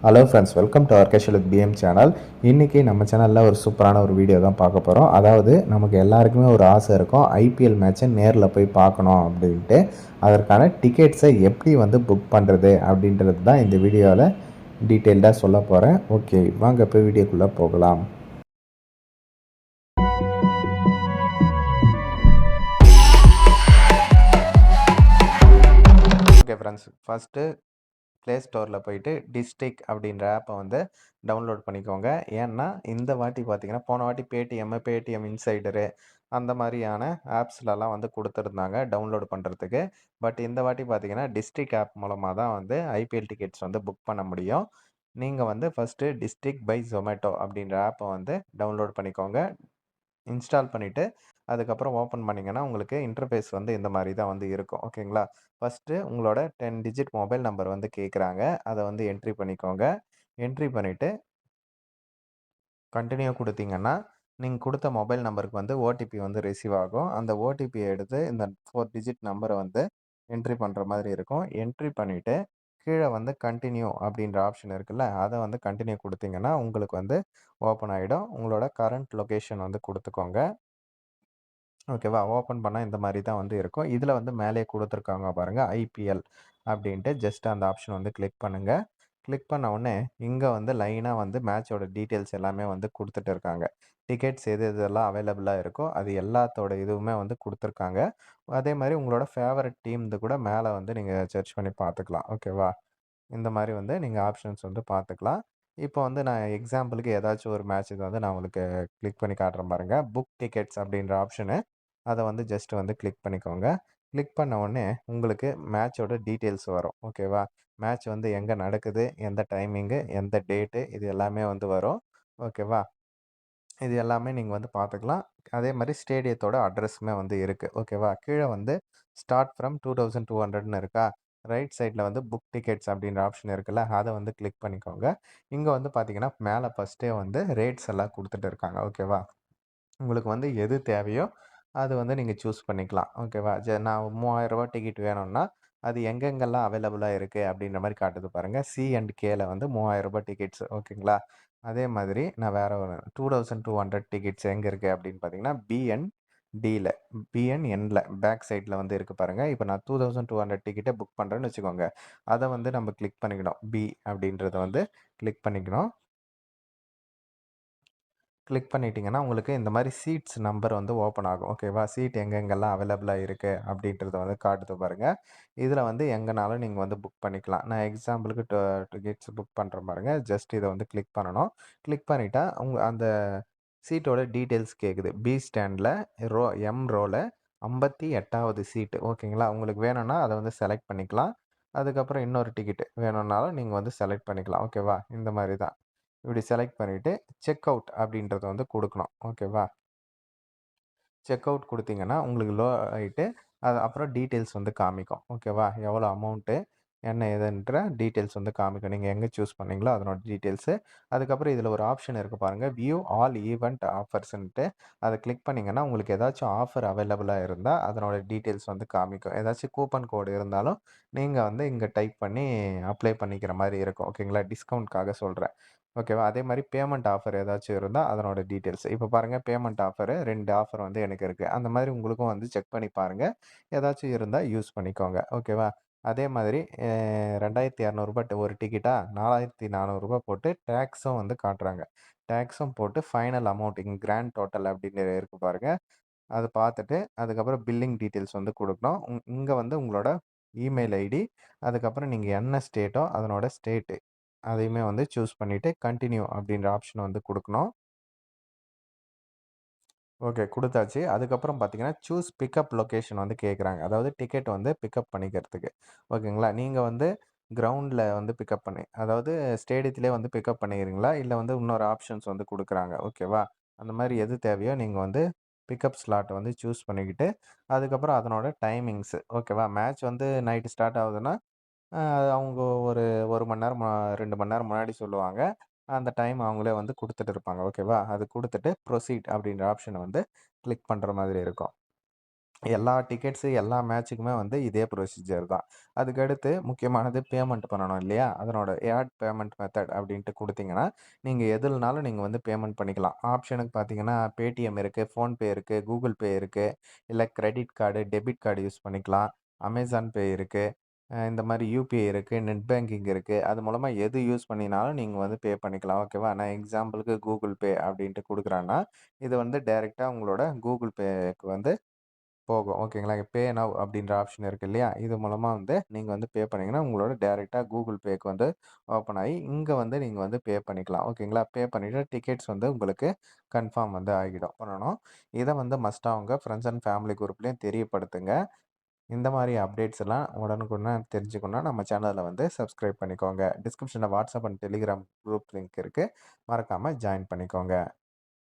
Hello friends, welcome to ஆர்கேஷல் with PM channel. இன்றைக்கி நம்ம சேனலில் ஒரு சூப்பரான ஒரு வீடியோ தான் பார்க்க போகிறோம். அதாவது நமக்கு எல்லாருக்குமே ஒரு ஆசை இருக்கும், ஐபிஎல் மேட்ச்சை நேரில் போய் பார்க்கணும் அப்படின்ட்டு. அதற்கான டிக்கெட்ஸை எப்படி புக் பண்ணுறது அப்படின்றது தான் இந்த வீடியோவில் டீட்டெயில்டாக சொல்ல போகிறேன். ஓகே, வாங்க போய் வீடியோக்குள்ளே போகலாம். ஓகே ஃப்ரெண்ட்ஸ், ஃபஸ்ட்டு ப்ளே ஸ்டோரில் போயிட்டு டிஸ்ட்ரிக் அப்படின்ற ஆப்பை டவுன்லோட் பண்ணிக்கோங்க. ஏன்னா இந்த வாட்டி பார்த்தீங்கன்னா, போன வாட்டி பேடிஎம் இன்சைடரு அந்த மாதிரியான ஆப்ஸ்லலாம் கொடுத்துருந்தாங்க டவுன்லோட் பண்ணுறதுக்கு. பட் இந்த வாட்டி பார்த்தீங்கன்னா, டிஸ்ட்ரிக் ஆப் மூலமாக தான் ஐபிஎல் டிக்கெட்ஸ் புக் பண்ண முடியும். நீங்கள் ஃபஸ்ட்டு டிஸ்ட்ரிக் பை ஜொமேட்டோ அப்படின்ற ஆப்பை டவுன்லோட் பண்ணிக்கோங்க. இன்ஸ்டால் பண்ணிவிட்டு அதுக்கப்புறம் ஓப்பன் பண்ணிங்கன்னா உங்களுக்கு இன்டர்ஃபேஸ் இந்த மாதிரி தான் இருக்கும். ஓகேங்களா? ஃபஸ்ட்டு உங்களோட 10 டிஜிட் மொபைல் நம்பர் கேட்குறாங்க. அதை என்ட்ரி பண்ணிக்கோங்க. என்ட்ரி பண்ணிவிட்டு கண்டினியூ கொடுத்தீங்கன்னா, நீங்கள் கொடுத்த மொபைல் நம்பருக்கு ஓடிபி ரிசீவ் ஆகும். அந்த ஓடிபியை எடுத்து இந்த 4 டிஜிட் நம்பரை என்ட்ரி பண்ணுற மாதிரி இருக்கும். என்ட்ரி பண்ணிவிட்டு கீழே கண்டினியூ அப்படின்ற ஆப்ஷன் இருக்குல்ல, அதை கண்டினியூ கொடுத்தீங்கன்னா உங்களுக்கு ஓப்பன் ஆகிடும். உங்களோட கரண்ட் லொக்கேஷன் கொடுத்துக்கோங்க. ஓகேவா? ஓப்பன் பண்ணால் இந்த மாதிரி தான் இருக்கும். இதில் மேலே கொடுத்துருக்காங்க பாருங்கள், ஐபிஎல் அப்படின்ட்டு. ஜஸ்ட் அந்த ஆப்ஷன் கிளிக் பண்ணுங்கள். கிளிக் பண்ண உடனே இங்கே லைனாக மேட்சோட டீட்டெயில்ஸ் எல்லாமே கொடுத்துட்டு இருக்காங்க. டிக்கெட்ஸ் எது எதெல்லாம் அவைலபிளாக இருக்கோ அது எல்லாத்தோட இதுவுமே கொடுத்துருக்காங்க. அதே மாதிரி உங்களோட ஃபேவரட் டீம் கூட மேலே நீங்கள் சர்ச் பண்ணி பார்த்துக்கலாம். ஓகேவா? இந்த மாதிரி நீங்கள் ஆப்ஷன்ஸ் பார்த்துக்கலாம். இப்போ நான் எக்ஸாம்பிளுக்கு ஏதாச்சும் ஒரு மேட்ச் நான் உங்களுக்கு கிளிக் பண்ணி காட்டுறேன் பாருங்கள். புக் டிக்கெட்ஸ் அப்படின்ற ஆப்ஷனு அதை ஜஸ்ட் கிளிக் பண்ணிக்கோங்க. கிளிக் பண்ண உடனே உங்களுக்கு மேட்சோட டீட்டெயில்ஸ் வரும். ஓகேவா? மேட்ச் எங்கே நடக்குது, எந்த டைமிங்கு, எந்த டேட்டு, இது எல்லாமே வரும். ஓகேவா? இது எல்லாமே நீங்கள் பார்த்துக்கலாம். அதே மாதிரி ஸ்டேடியத்தோட அட்ரஸுமே இருக்குது. ஓகேவா? கீழே ஸ்டார்ட் ஃப்ரம் 2200ன்னு இருக்கா? ரைட் சைடில் புக் டிக்கெட்ஸ் அப்படின்ற ஆப்ஷன் இருக்குல்ல, அதை கிளிக் பண்ணிக்கோங்க. இங்கே பார்த்தீங்கன்னா மேலே ஃபஸ்ட்டே ரேட்ஸ் எல்லாம் கொடுத்துட்டு இருக்காங்க. ஓகேவா? உங்களுக்கு எது தேவையோ அது நீங்கள் சூஸ் பண்ணிக்கலாம். ஓகேவா? நான் ரூ. 3000 டிக்கெட் வேணும்னா அது எங்கெங்கெல்லாம் அவைலபிளாக இருக்குது அப்படின்ற மாதிரி காட்டுது பாருங்கள். சி அண்ட் கேல ரூ. 3000 டிக்கெட்ஸ். ஓகேங்களா? அதே மாதிரி நான் வேறு ஒரு 2200 டிக்கெட்ஸ் எங்கே இருக்குது அப்படின்னு பார்த்தீங்கன்னா, பிஎன்டியில் பிஎன்என்ல பேக் சைடில் இருக்குது பாருங்கள். இப்போ நான் 2200 டிக்கெட்டை புக் பண்ணுறேன்னு வச்சுக்கோங்க. அதை நம்ம கிளிக் பண்ணிக்கணும். பி அப்படின்றத கிளிக் பண்ணிக்கணும். கிளிக் பண்ணிட்டீங்கன்னா, உங்களுக்கு இந்த மாதிரி சீட்ஸ் நம்பர் ஓப்பன் ஆகும். ஓகேவா? சீட் எங்கெங்கெல்லாம் அவைலபிளாக இருக்குது அப்படின்றத காட்டுது பாருங்கள். இதில் எங்கேனாலும் நீங்கள் புக் பண்ணிக்கலாம். நான் எக்ஸாம்பிளுக்கு டிக்கெட்ஸ் புக் பண்ணுறேன் பாருங்கள். ஜஸ்ட் இதை கிளிக் பண்ணணும். கிளிக் பண்ணிட்டா அந்த சீட்டோட டீட்டெயில்ஸ் கேட்குது. பி ஸ்டாண்டில் எம் ரோவில் 58வது சீட்டு. ஓகேங்களா? உங்களுக்கு வேணும்னா அதை செலக்ட் பண்ணிக்கலாம். அதுக்கப்புறம் இன்னொரு டிக்கெட்டு வேணும்னாலும் நீங்கள் செலக்ட் பண்ணிக்கலாம். ஓகேவா? இந்த மாதிரி தான். இப்படி செலக்ட் பண்ணிவிட்டு செக் அவுட் அப்படின்றத கொடுக்கணும். ஓகேவா? செக் அவுட் கொடுத்தீங்கன்னா உங்களுக்கு லோ ஆகிட்டு அது அப்புறம் டீட்டெயில்ஸ் காமிக்கும். ஓகேவா? எவ்வளோ அமௌண்ட்டு, என்ன ஏதுன்ற டீட்டெயில்ஸ் காமிக்கும். நீங்கள் எங்கே சூஸ் பண்ணீங்களோ அதனோட டீட்டெயில்ஸு. அதுக்கப்புறம் இதில் ஒரு ஆப்ஷன் இருக்குது பாருங்கள், வியூ ஆல் ஈவெண்ட் ஆஃபர்ஸ்ன்ட்டு. அதை கிளிக் பண்ணிங்கன்னா உங்களுக்கு ஏதாச்சும் ஆஃபர் அவைலபிளாக இருந்தால் அதனோட டீட்டெயில்ஸ் காமிக்கும். ஏதாச்சும் கூப்பன் கோடு இருந்தாலும் நீங்கள் இங்கே டைப் பண்ணி அப்ளை பண்ணிக்கிற மாதிரி இருக்கும். ஓகேங்களா? டிஸ்கவுண்ட்காக சொல்கிறேன். ஓகேவா? அதே மாதிரி பேமெண்ட் ஆஃபர் ஏதாச்சும் இருந்தால் அதனோட டீட்டெயில்ஸ். இப்போ பாருங்கள், பேமெண்ட் ஆஃபரு 2 ஆஃபர் எனக்கு இருக்குது. அந்த மாதிரி உங்களுக்கும் செக் பண்ணி பாருங்கள். ஏதாச்சும் இருந்தால் யூஸ் பண்ணிக்கோங்க. ஓகேவா? அதே மாதிரி ரூ. 2200 ஒரு டிக்கெட்டா ரூ. 4400 போட்டு டேக்ஸும் காட்டுறாங்க. டேக்ஸும் போட்டு ஃபைனல் அமௌண்ட் இங்கே கிராண்ட் டோட்டல் அப்படின்னு இருக்குது பாருங்கள். அதை பார்த்துட்டு அதுக்கப்புறம் பில்லிங் டீட்டெயில்ஸ் கொடுக்கணும். இங்கே உங்களோட இமெயில் ஐடி, அதுக்கப்புறம் நீங்கள் என்ன ஸ்டேட்டோ அதனோட ஸ்டேட்டு அதையுமே சூஸ் பண்ணிவிட்டு கன்டினியூ அப்படின்ற ஆப்ஷனை கொடுக்கணும். ஓகே, குடுத்தாச்சு. அதுக்கப்புறம் பார்த்தீங்கன்னா, சூஸ் பிக்கப் லொகேஷன் கேட்குறாங்க. அதாவது டிக்கெட் பிக்கப் பண்ணிக்கிறதுக்கு. ஓகேங்களா? நீங்க கிரவுண்ட்ல பிக்கப் பண்ணி அதாவது ஸ்டேடியத்திலே பிக்கப் பண்ணிக்கிறீங்களா? இல்ல இன்னொரு ஆப்ஷன்ஸ் குடுக்குறாங்க. ஓகேவா? அந்த மாரி எது தேவையோ நீங்க பிக்கப் ஸ்லாட் சூஸ் பண்ணிக்கிட்டு, அதுக்கப்புறம் அதனோட டைமிங்ஸு. ஓகேவா? மேட்ச் நைட் ஸ்டார்ட் ஆகுதுன்னா, அவங்க ஒரு 1 மணி நேரம் 2 மணி நேரம் முன்னாடி சொல்லுவாங்க. அந்த டைம் அவங்களே குடுத்துட்டு இருப்பாங்க. ஓகேவா? அது குடுத்துட்டு ப்ரொசீட் அப்படின்ற ஆப்ஷன கிளிக் பண்ற மாதிரி இருக்கும். எல்லா டிக்கெட்ஸு, எல்லா மேட்ச்சுக்குமே வந்து இதே ப்ரொசீஜர் தான். அதுக்கடுத்து முக்கியமானது பேமெண்ட் பண்ணணும் இல்லையா? அதனோட ஆட் பேமெண்ட் மெத்தட் அப்டின்ட்டு குடுத்தீங்கன்னா, நீங்க எதுலனாலும் நீங்க வந்து பேமெண்ட் பண்ணிக்கலாம். ஆப்ஷனுக்கு பார்த்தீங்கன்னா, Paytm இருக்கு, ஃபோன்பே இருக்கு, Google Pay இருக்கு, இல்ல credit card, debit card use பண்ணிக்கலாம். Amazon Pay இருக்கு. இந்த மாரி யுபிஐ இருக்கு, நெட் பேங்கிங் இருக்கு. அது மூலமா எது யூஸ் பண்ணினாலும் நீங்க வந்து பே பண்ணிக்கலாம். ஓகேவா? நான் எக்ஸாம்பிளுக்கு Google Pay அப்டின்ட்டு குடுக்குறேன்னா, இது வந்து டைரக்ட்டா உங்களோட Google Payக்கு வந்து போகும். ஓகேங்களா? பே நவ் அப்படின்ற ஆப்ஷன் இருக்கு இல்லையா? இது மூலமா வந்து நீங்க வந்து பே பண்ணீங்கன்னா, உங்களோட டைரக்ட்டா Google Payக்கு வந்து ஓப்பன் ஆயி, இங்க வந்து நீங்க வந்து பே பண்ணிக்கலாம். ஓகேங்களா? பே பண்ணிட்டு டிக்கெட்ஸ் வந்து உங்களுக்கு கன்ஃபார்ம் வந்து ஆகிடும். பண்ணணும். இத வந்து மஸ்ட்டா உங்க ஃப்ரெண்ட்ஸ் அண்ட் ஃபேமிலி குரூப்லயும் தெரியப்படுத்துங்க. இந்த மாரி அப்டேட்ஸ் எல்லாம் உடனுக்குடன் தெரிஞ்சுக்கணும்னா, நம்ம சேனல வந்து சப்ஸ்கிரைப் பண்ணிக்கோங்க. டிஸ்கிரிப்ஷன்ல WhatsApp and Telegram group link இருக்கு. மறக்காம ஜாயின் பண்ணிக்கோங்க.